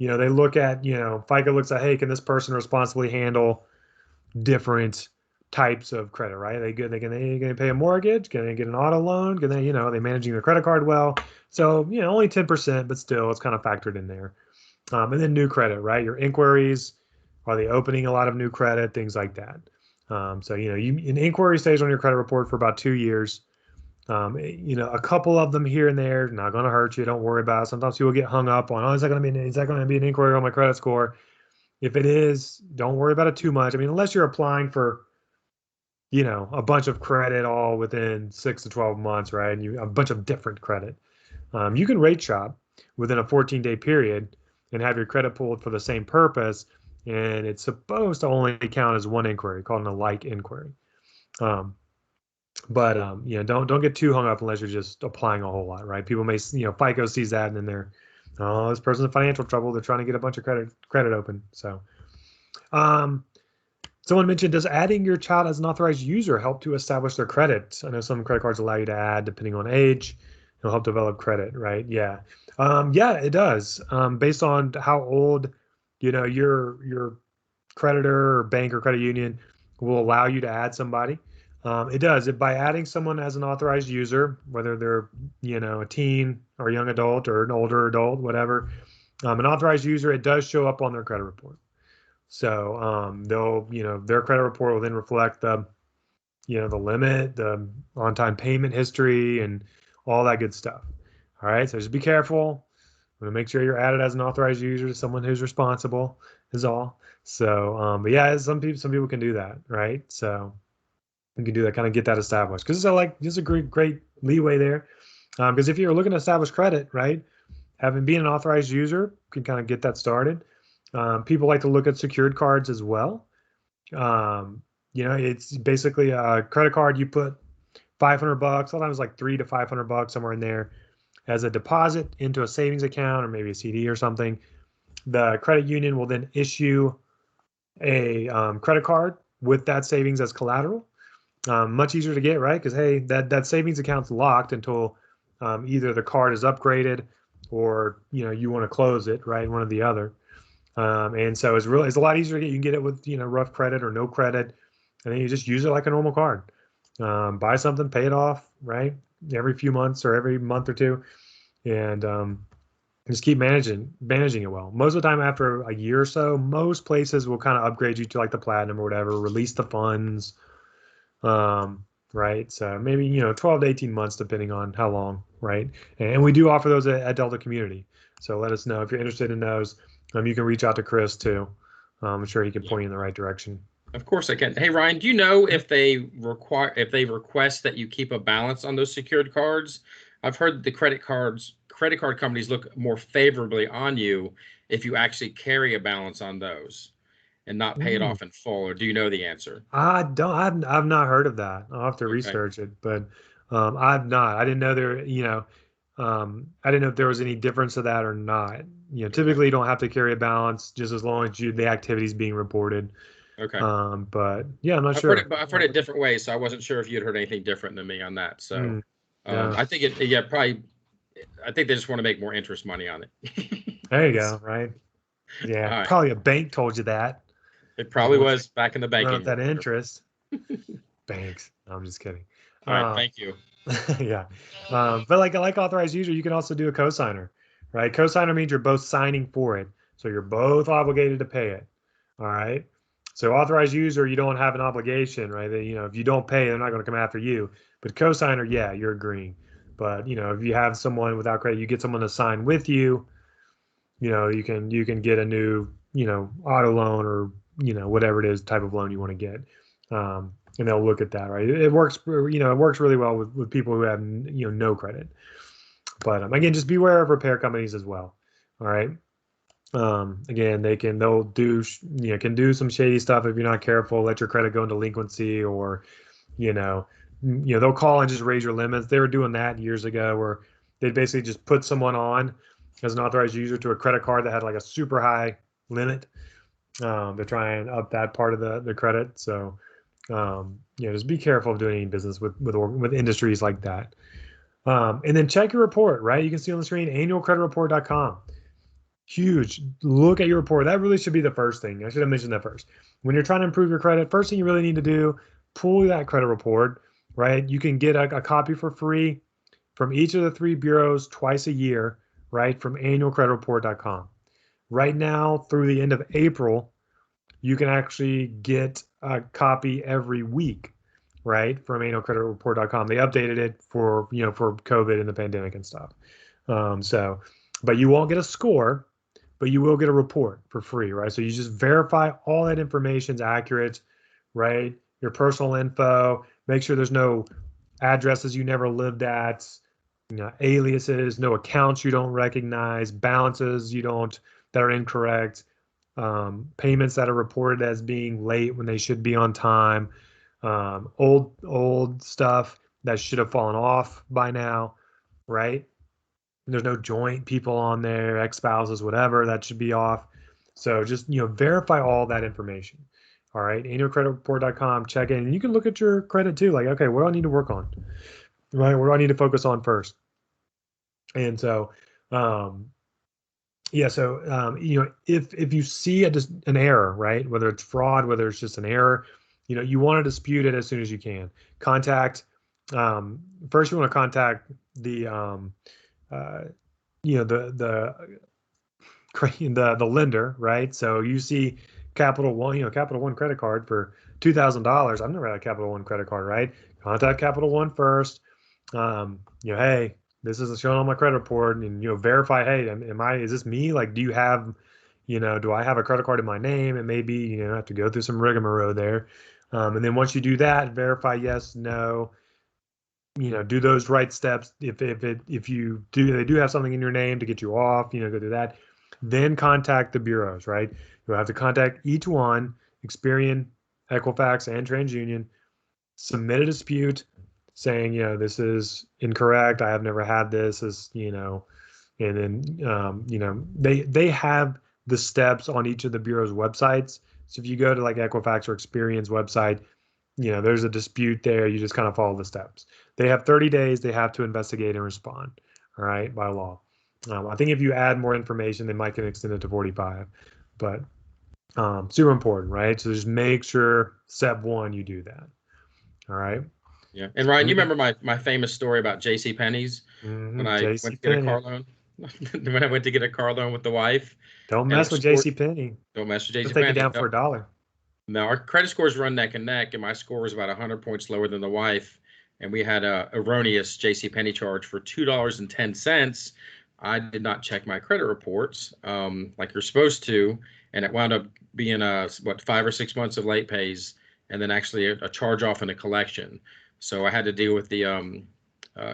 They look at, FICO looks at, hey, can this person responsibly handle different types of credit, right? They can pay a mortgage? Can they get an auto loan? Can they, are they managing their credit card well? So, only 10%, but still it's kind of factored in there. And then new credit, right? Your inquiries, are they opening a lot of new credit? Things like that. So, an inquiry stays on your credit report for about 2 years. A couple of them here and there, not going to hurt you. Don't worry about it. Sometimes people get hung up on, is that going to be an inquiry on my credit score? If it is, don't worry about it too much. I mean, unless you're applying for, a bunch of credit all within 6 to 12 months, right? And a bunch of different credit. You can rate shop within a 14-day period and have your credit pulled for the same purpose. And it's supposed to only count as one inquiry, called an alike inquiry. But don't get too hung up unless you're just applying a whole lot, right? People may, FICO sees that and then they're, oh, this person's in financial trouble. They're trying to get a bunch of credit open. So, someone mentioned, does adding your child as an authorized user help to establish their credit? I know some credit cards allow you to add depending on age. It'll help develop credit, right? Yeah. Yeah, it does. Based on how old, your creditor or bank or credit union will allow you to add somebody. It does. By adding someone as an authorized user, whether they're, a teen or a young adult or an older adult, whatever, an authorized user, it does show up on their credit report. So their credit report will then reflect the limit, the on-time payment history, and all that good stuff. All right, so just be careful. I'm gonna make sure you're added as an authorized user to someone who's responsible is all. So, but yeah, some people can do that, right? So you can do that, kind of get that established, because it's a great leeway there. Because if you're looking to establish credit, right, being an authorized user can kind of get that started. People like to look at secured cards as well. It's basically a credit card. You put $500, sometimes like $300 to $500, somewhere in there, as a deposit into a savings account or maybe a CD or something. The credit union will then issue a credit card with that savings as collateral. Much easier to get, right? Because, hey, that savings account's locked until either the card is upgraded or you want to close it, right? One or the other. And so it's a lot easier to get. You can get it with rough credit or no credit, and then you just use it like a normal card. Buy something, pay it off, right? Every few months or every month or two, and just keep managing it well. Most of the time, after a year or so, most places will kind of upgrade you to like the platinum or whatever, release the funds, right? So maybe 12 to 18 months, depending on how long, right? And we do offer those at Delta Community. So let us know if you're interested in those. You can reach out to Chris too. I'm sure he can point you in the right direction. Of course I can. Hey, Ryan, do you know if they request that you keep a balance on those secured cards? I've heard the credit credit card companies look more favorably on you if you actually carry a balance on those and not pay it off in full? Or do you know the answer? I don't. I've not heard of that. I'll have to Okay. research it, but I've not. I didn't know there. I didn't know if there was any difference to that or not. Typically you don't have to carry a balance just as long as the activity's being reported. Okay. But yeah, I'm not I've sure. heard it, I've heard it different ways, so I wasn't sure if you had heard anything different than me on that. So No. I think probably. I think they just want to make more interest money on it. There you go. Right. Yeah. All right. Probably a bank told you that. It probably was back in the Run banking up that world. interest. Banks. No, I'm just kidding. All right. Thank you. Yeah. But like authorized user, you can also do a cosigner, right? Cosigner means you're both signing for it. So you're both obligated to pay it. All right. So authorized user, you don't have an obligation, right? If you don't pay, they're not going to come after you. But cosigner, yeah, you're agreeing. But if you have someone without credit, you get someone to sign with you, you can get a new, auto loan or, whatever it is type of loan you want to get. And they'll look at that, right? It works, it works really well with people who have, no credit. But again, just beware of repair companies as well. All right. Again, they'll do, can do some shady stuff if you're not careful, let your credit go into delinquency, or, they'll call and just raise your limits. They were doing that years ago where they'd basically just put someone on as an authorized user to a credit card that had like a super high limit to try and up that part of the credit. So, just be careful of doing any business with industries like that. And then check your report, right? You can see on the screen, annualcreditreport.com. Huge. Look at your report. That really should be the first thing. I should have mentioned that first. When you're trying to improve your credit, first thing you really need to do, pull that credit report, right? You can get a copy for free from each of the 3 bureaus twice a year, right? From annualcreditreport.com. Right now, through the end of April, you can actually get a copy every week, right? From annualcreditreport.com. They updated it for COVID and the pandemic and stuff. But you won't get a score, but you will get a report for free, right? So you just verify all that information's accurate, right? Your personal info, make sure there's no addresses you never lived at, aliases, no accounts you don't recognize, balances that are incorrect, payments that are reported as being late when they should be on time, old stuff that should have fallen off by now, right? There's no joint people on there, ex-spouses, whatever, that should be off. So just, verify all that information. All right. Annualcreditreport.com, check in, and you can look at your credit too. Like, okay, what do I need to work on? Right. What do I need to focus on first? And so, if you see an error, right, whether it's fraud, whether it's just an error, you want to dispute it as soon as you can. First you want to contact the the lender, right? So you see Capital One credit card for $2,000. I've never had a Capital One credit card, right? Contact Capital One first. Hey, this is showing on my credit report, and verify, hey, is this me? Like, do I have a credit card in my name? And maybe have to go through some rigmarole there. And then once you do that, verify yes, no. Do those right steps. If they do have something in your name to get you off, go through that. Then contact the bureaus, right? You'll have to contact each one, Experian, Equifax, and TransUnion, submit a dispute saying, this is incorrect. I have never had this, and then, they have the steps on each of the bureau's websites. So if you go to like Equifax or Experian's website, there's a dispute there. You just kind of follow the steps. They have 30 days. They have to investigate and respond, all right, by law. I think if you add more information, they might get extended to 45, but super important, right? So just make sure step 1, you do that. All right. Yeah. And Ryan, you remember my famous story about J.C. Penney's when I went to get a car loan? When I went to get a car loan with the wife. Don't mess with J.C. Penney. Don't mess with J.C. Take Penney. it down for $1. No, our credit scores run neck and neck, and my score was about 100 points lower than the wife. And we had a erroneous J.C. Penney charge for $2.10. I did not check my credit reports like you're supposed to, and it wound up being 5 or 6 months of late pays, and then actually a charge off and a collection. So I had to deal with the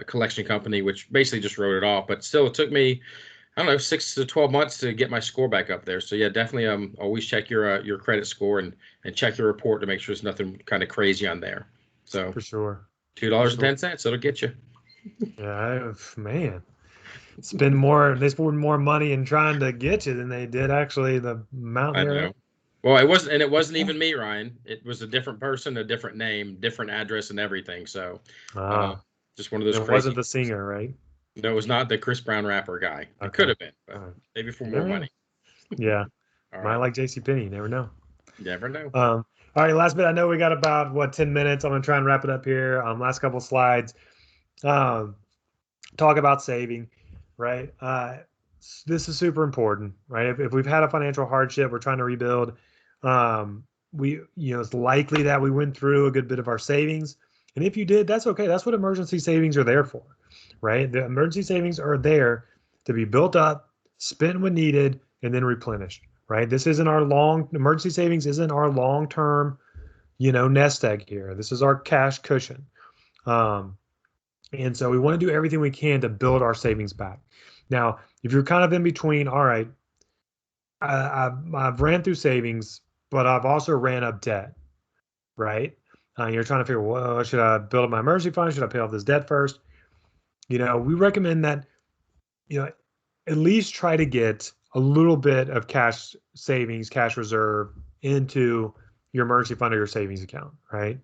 collection company, which basically just wrote it off. But still, it took me, I don't know, 6 to 12 months to get my score back up there. So yeah, definitely always check your credit score and check your report to make sure there's nothing kind of crazy on there. So For sure. $2.10, it'll get you. Yeah, man. They spend more money in trying to get you than they did actually the amount I there. know. Well, it wasn't even me, Ryan. It was a different person, a different name, different address, and everything. So, just one of those It crazy. wasn't the singer, right? No, it was not the Chris Brown rapper guy. It could Okay. have been, but All right. maybe for You more never know. money. Yeah. All Might right. like JCPenney. You never know. Never know. All right, last bit. I know we got about 10 minutes. I'm gonna try and wrap it up here. Last couple slides. Talk about saving, right? This is super important, right? If we've had a financial hardship, we're trying to rebuild. It's likely that we went through a good bit of our savings, and if you did, that's okay. That's what emergency savings are there for, right? The emergency savings are there to be built up, spent when needed, and then replenished, right? This isn't our emergency savings isn't our long-term, nest egg here. This is our cash cushion. And so we want to do everything we can to build our savings back. Now, if you're kind of in between, all right, I've ran through savings, but I've also ran up debt, right? You're trying to figure, well, should I build up my emergency fund? Should I pay off this debt first? We recommend that, at least try to get a little bit of cash savings, cash reserve into your emergency fund or your savings account, right?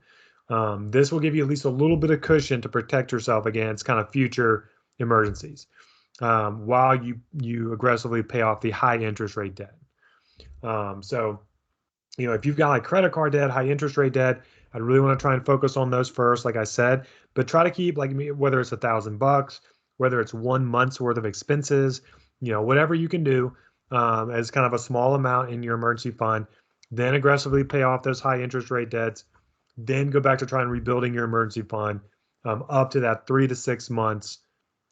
This will give you at least a little bit of cushion to protect yourself against kind of future emergencies, while you aggressively pay off the high interest rate debt. So, if you've got like credit card debt, high interest rate debt, I'd really want to try and focus on those first, like I said, but try to keep whether it's $1,000, whether it's 1 month's worth of expenses, whatever you can do, as kind of a small amount in your emergency fund, then aggressively pay off those high interest rate debts, then go back to trying rebuilding your emergency fund, up to that 3 to 6 months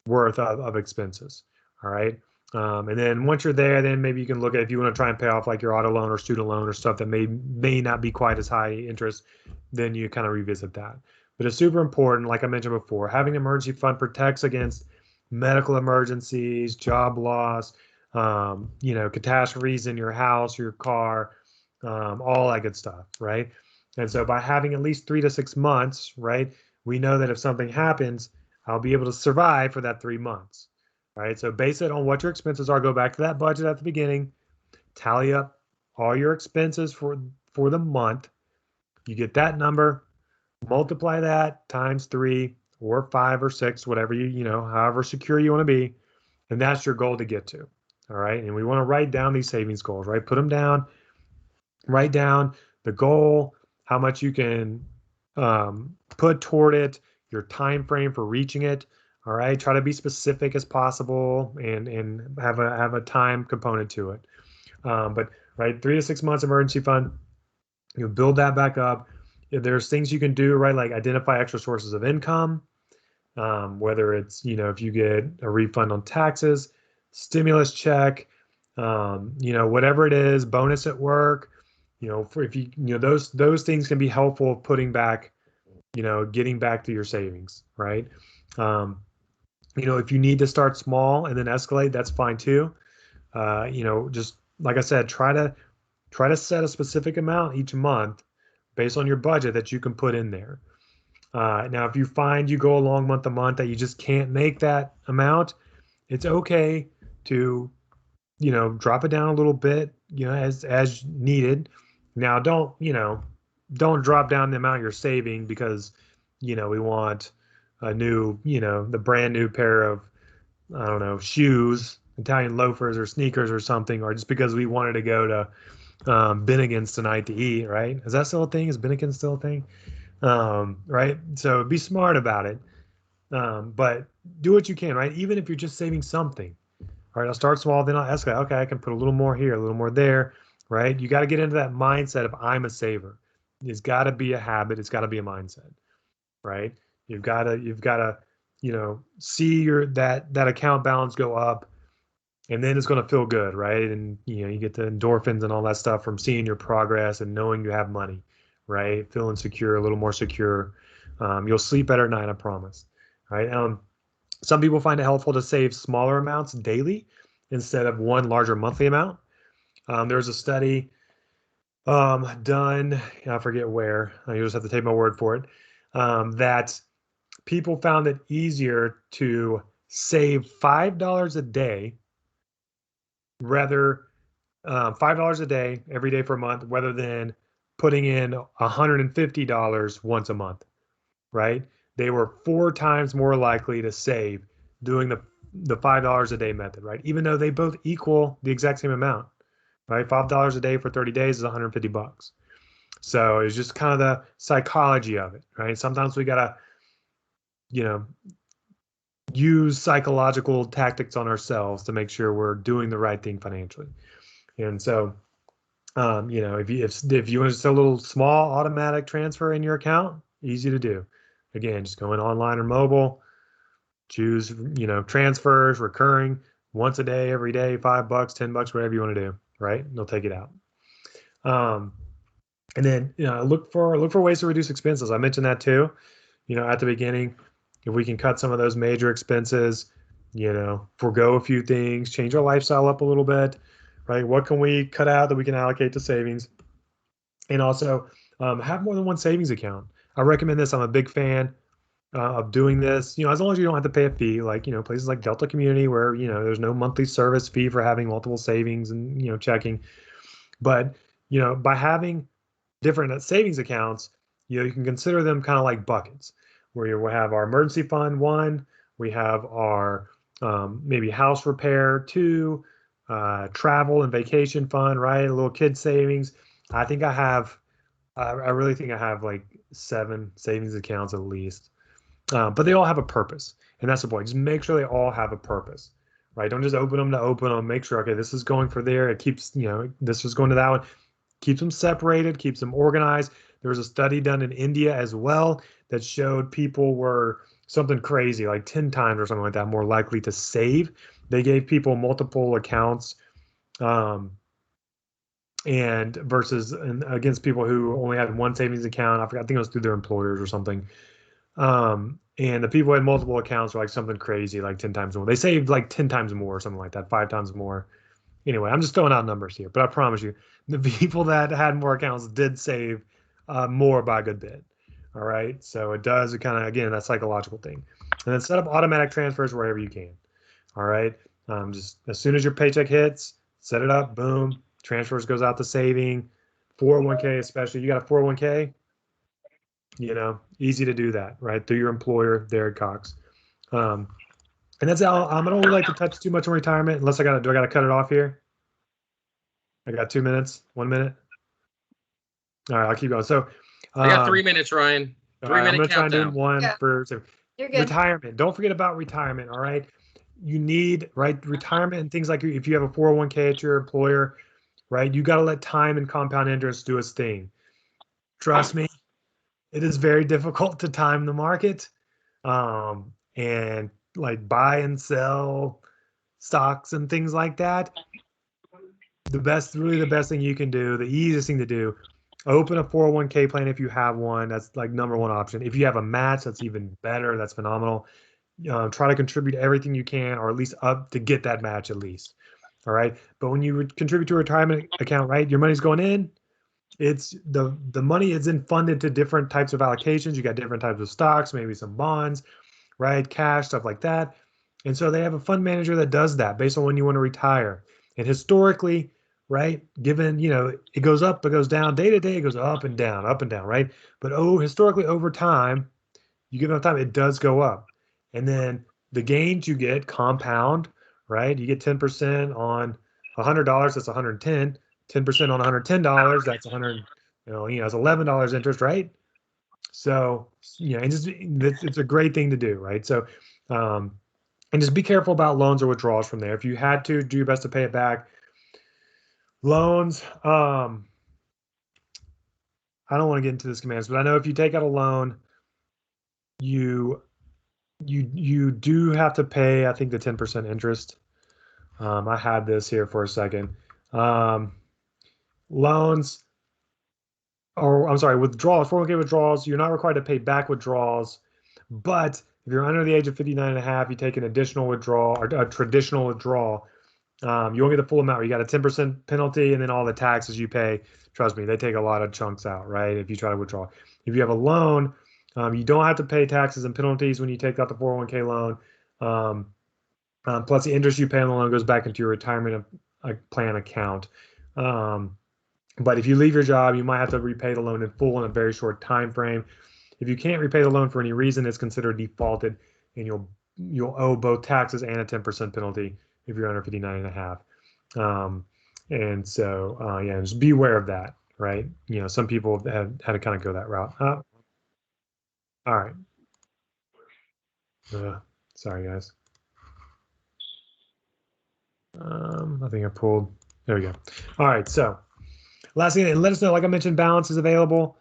worth of expenses. All right. And then once you're there, then maybe you can look at if you want to try and pay off like your auto loan or student loan or stuff that may not be quite as high interest, then you kind of revisit that. But it's super important, like I mentioned before, having an emergency fund protects against medical emergencies, job loss, catastrophes in your house, your car, all that good stuff, right? And so by having at least 3 to 6 months, right, we know that if something happens, I'll be able to survive for that 3 months, right? So base it on what your expenses are. Go back to that budget at the beginning, tally up all your expenses for the month. You get that number, multiply that times 3 or 5 or 6, whatever however secure you want to be, and that's your goal to get to. All right. And we want to write down these savings goals, right? Put them down, write down the goal, how much you can put toward it, your time frame for reaching it. All right, try to be specific as possible and have a time component to it. But right, 3 to 6 months emergency fund, you build that back up. If there's things you can do, right, like identify extra sources of income, whether it's if you get a refund on taxes, stimulus check, whatever it is, bonus at work. If those things can be helpful putting back, getting back to your savings, right? If you need to start small and then escalate, that's fine too. Just like I said, try to set a specific amount each month based on your budget that you can put in there. Now, if you find you go along month to month that you just can't make that amount, it's okay to drop it down a little bit, as needed. Now, don't drop down the amount you're saving because, we want a new, the brand new pair of, I don't know, shoes, Italian loafers or sneakers or something, or just because we wanted to go to Bennigan's tonight to eat, right? Is that still a thing? Is Bennigan's still a thing? Right? So be smart about it. But do what you can, right? Even if you're just saving something. All right, I'll start small, then I'll escalate. Okay, I can put a little more here, a little more there, right? You got to get into that mindset of I'm a saver. It's got to be a habit. It's got to be a mindset, right? You've got to, see that account balance go up, and then it's going to feel good, right? And you get the endorphins and all that stuff from seeing your progress and knowing you have money, right? Feeling secure, a little more secure. You'll sleep better at night, I promise. right? Some people find it helpful to save smaller amounts daily instead of one larger monthly amount. There's a study done, I forget where, you just have to take my word for it, that people found it easier to save $5 a day rather $5 a day every day for a month rather than putting in $150 once a month, right? They were 4 times more likely to save doing the $5 a day method, right? Even though they both equal the exact same amount, right? $5 a day for 30 days is 150 bucks. So it's just kind of the psychology of it, right? Sometimes we gotta, you know, use psychological tactics on ourselves to make sure we're doing the right thing financially. And so, if you want just a little small automatic transfer in your account, easy to do. Again, just go in online or mobile, choose, transfers, recurring, once a day, every day, $5, $10, whatever you want to do, right? They'll take it out. And then, look for ways to reduce expenses. I mentioned that too, at the beginning. If we can cut some of those major expenses, forego a few things, change our lifestyle up a little bit, right? What can we cut out that we can allocate to savings? And also have more than one savings account. I recommend this. I'm a big fan of doing this, as long as you don't have to pay a fee, like, places like Delta Community where, there's no monthly service fee for having multiple savings and, checking. But, by having different savings accounts, you can consider them kind of like buckets where we have our emergency fund one, we have our maybe house repair two, travel and vacation fund, right? A little kid savings. I think I really think I have like 7 savings accounts at least. But they all have a purpose. And that's the point. Just make sure they all have a purpose, right? Don't just open them to open them. Make sure, okay, this is going for there. It keeps, this is going to that one. Keeps them separated, keeps them organized. There was a study done in India as well that showed people were something crazy, like 10 times or something like that, more likely to save. They gave people multiple accounts, and versus and against people who only had one savings account. I think it was through their employers or something. And the people who had multiple accounts were like something crazy, like 10 times more. They saved like 10 times more or something like that, 5 times more. Anyway, I'm just throwing out numbers here, but I promise you, the people that had more accounts did save more by a good bit. All right. So it does, it kind of, again, that psychological thing. And then set up automatic transfers wherever you can. All right. Just as soon as your paycheck hits, set it up, boom, transfers goes out to saving, 401k, especially. You got a 401k, easy to do that, right? Through your employer there at Cox. And that's all. I don't really like to touch too much on retirement unless do I got to cut it off here? I got 2 minutes, 1 minute. All right, I'll keep going. So I got 3 minutes, Ryan. 3-minute I'm going to try and do countdown. one for You're good. retirement. Don't forget about retirement. All right. You need, right, retirement and things like if you have a 401k at your employer, right, you got to let time and compound interest do its thing. Trust me, it is very difficult to time the market and like buy and sell stocks and things like that. The best thing you can do, the easiest thing to do, open a 401k plan if you have one. That's like number one option. If you have a match, that's even better. That's phenomenal. Try to contribute everything you can, or at least up to get that match at least. All right. But when you contribute to a retirement account, right, your money's going in. It's the money is then funded to different types of allocations. You got different types of stocks, maybe some bonds, right, cash, stuff like that. And so they have a fund manager that does that based on when you want to retire. And historically, right, given, it goes up, it goes down, day to day, it goes up and down, right? But historically over time, you give enough time, it does go up. And then the gains you get compound, right? You get 10% on $100, that's 110. 10% on $110, that's 100, it's $11 interest, right? So, and just it's a great thing to do, right? So, and just be careful about loans or withdrawals from there. If you had to, do your best to pay it back. Loans, I don't want to get into this commands, but I know if you take out a loan, you do have to pay, I think, the 10% interest. I had this here for a second. Loans, or I'm sorry, withdrawals, 401k withdrawals, you're not required to pay back withdrawals, but If you're under the age of 59 and a half, you take an additional withdrawal or a traditional withdrawal. You won't get the full amount. You got a 10% penalty and then all the taxes you pay. Trust me, they take a lot of chunks out, right? If you try to withdraw. If you have a loan, you don't have to pay taxes and penalties when you take out the 401k loan. Plus, the interest you pay on the loan goes back into your retirement plan account. But if you leave your job, you might have to repay the loan in full in a very short time frame. If you can't repay the loan for any reason, it's considered defaulted, and you'll owe both taxes and a 10% penalty if you're under 59 and a half. And so, yeah, just be aware of that, right? Some people have had to kind of go that route. All right. Sorry, guys. I think I pulled. There we go. All right. So last thing, let us know. Like I mentioned, balance is available.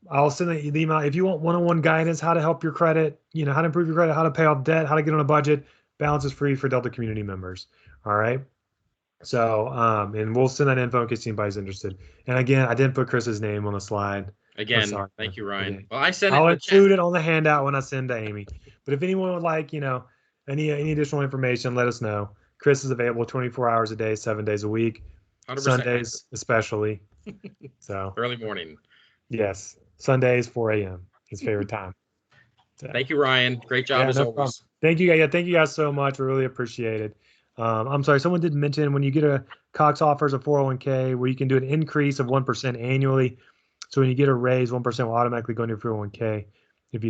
I'll send the email if you want one-on-one guidance, how to help your credit, how to improve your credit, how to pay off debt, how to get on a budget. Balance is free for Delta community members. All right. So, and we'll send that info in case anybody's interested. And again, I didn't put Chris's name on the slide. Again, thank you, Ryan. Okay. Well, I sent it. I'll include it on the handout when I send to Amy. But if anyone would like, any additional information, let us know. Chris is available 24 hours a day, 7 days a week, 100%. Sundays especially. So early morning. Yes, Sundays 4 a.m. His favorite time. So, thank you, Ryan. Great job as always. Problem. Thank you guys. Yeah, thank you guys so much. We really appreciate it. I'm sorry, someone did mention when you get a Cox offers a 401k where you can do an increase of 1% annually. So when you get a raise, 1% will automatically go into your 401k. If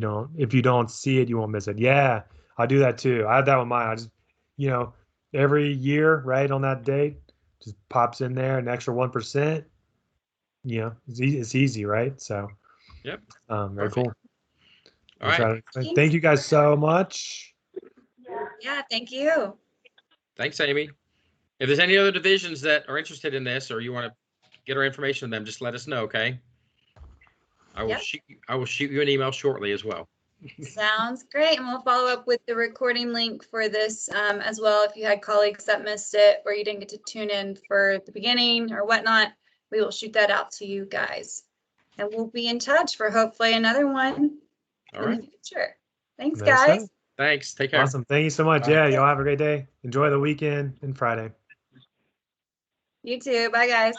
you don't see it, you won't miss it. Yeah, I do that too. I have that with mine. I just, every year, right on that date, just pops in there an extra 1%. It's easy, right? So, yep. Very cool. All right. Thank you guys so much. Yeah, thank you. Thanks, Amy. If there's any other divisions that are interested in this or you want to get our information on them, just let us know, okay? I will shoot you an email shortly as well. Sounds great. And we'll follow up with the recording link for this as well. If you had colleagues that missed it or you didn't get to tune in for the beginning or whatnot, we will shoot that out to you guys. And we'll be in touch for hopefully another one in the future. Thanks, guys. Thanks. Take care. Awesome. Thank you so much. Bye. Yeah, y'all have a great day. Enjoy the weekend and Friday. You too. Bye, guys.